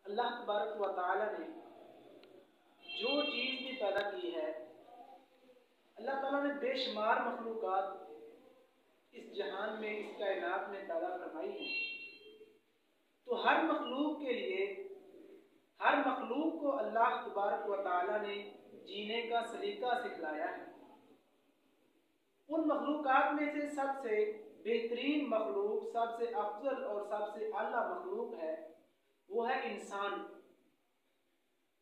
अल्लाह तबारक व तआला ने जो चीज़ भी पैदा की है, अल्लाह ताला ने बेशुमार मखलूक़ात इस जहान में, इस कायनात में पैदा फरमाई है। तो हर मखलूक के लिए, हर मखलूक को अल्लाह तबारक व तआला ने जीने का सलीका सिखलाया है। उन मखलूक़ात में से सबसे बेहतरीन मखलूक, सबसे अफजल और सबसे आला मखलूक है, वो है इंसान।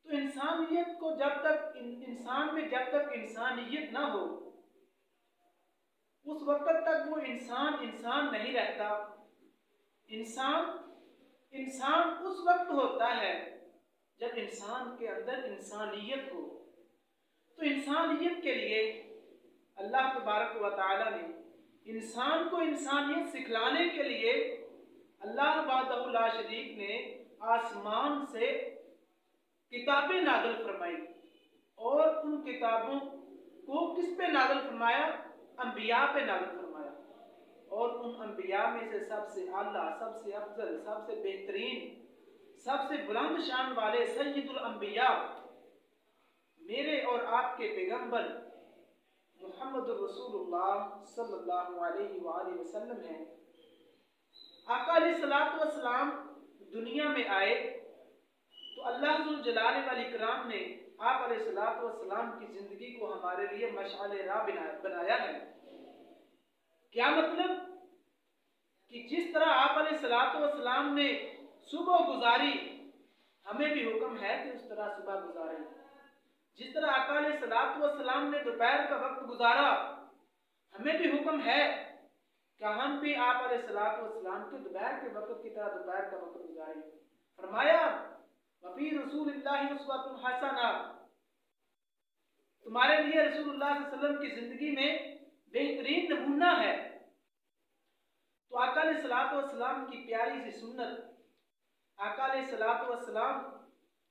तो इंसानियत को जब तक इंसान में जब तक इंसानियत ना हो, उस वक्त तक वो इंसान इंसान नहीं रहता। इंसान उस वक्त होता है जब इंसान के अंदर इंसानियत हो। तो इंसानियत के लिए अल्लाह तबारक व तआला ने इंसान को इंसानियत सिखलाने के लिए अल्लाह वहदहु ला शरीक ने आसमान से किताबें नाज़िल फरमाई। और उन किताबों को किस पे नाज़िल फरमाया? अंबिया पे नाज़िल फरमाया। और उन अंबिया में से सबसे आला, सबसे अफजल, सबसे बेहतरीन, सबसे बुलंद शान वाले सय्यदुल अंबिया मेरे और आपके पैगंबर मुहम्मदुर रसूलुल्लाह सल्लल्लाहु अलैहि वसल्लम हैं। आका अलैहिस्सलातु वस्सलाम दुनिया में आए तो अल्लाह ज़ुल जलाल वल इकराम ने आप अलैहिस्सलातु वस्सलाम की जिंदगी को हमारे लिए मशअल राह बनाया है। क्या मतलब कि जिस तरह आप अलैहिस्सलातु वस्सलाम ने सुबह गुजारी, हमें भी हुक्म है कि उस तरह सुबह गुजारें। जिस तरह आका अलैहिस्सलातु वस्सलाम ने दोपहर का वक्त गुजारा, हमें भी हुक्म है कि हम भी आप अलैहिस्सलातु वस्सलाम के दोपहर के वक्त की तरह दोपहर का वक्त गुजारें। फरमाया वफ़ी रसूलिल्लाहि उस्वतुन हसना, तुम्हारे लिए रसूलुल्लाह सल्लल्लाहु अलैहि वसल्लम की जिंदगी में बेहतरीन नमूना है। तो आका अलैहिस्सलातु वस्सलाम की प्यारी सी सुन्नत, आका अलैहिस्सलातु वस्सलाम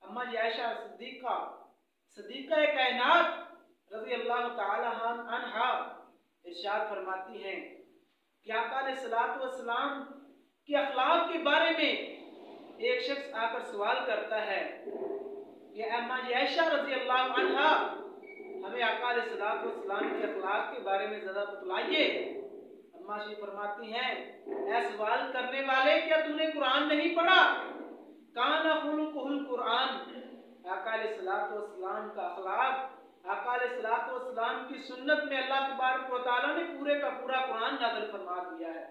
अम्मा आयशा सिद्दीक़ा कायनात रज़ी अल्लाह तआला अन्हा इरशाद फरमाती हैं कि आका अलैहिस्सलातु वस्सलाम के अखलाक के बारे में एक शख्स आकर सवाल करता है कि अम्मा आयशा रज़ी अल्लाह अन्हा, हमें आका अलैहिस्सलातु वस्सलाम के अखलाक के बारे में ज़रा बतलाइए। अम्मा जी फरमाती हैं, ऐ सवाल करने वाले, क्या तूने कुरान नहीं पढ़ा? काना खुलुकुहुल कुरान, आका अलैहिस्सलातु वस्सलाम का अखलाक, आका अलैहिस्सलातु वस्सलाम की सुन्नत में अल्लाह तबारक व तआला ने पूरे का पूरा कुरान नाज़िल फरमा दिया है।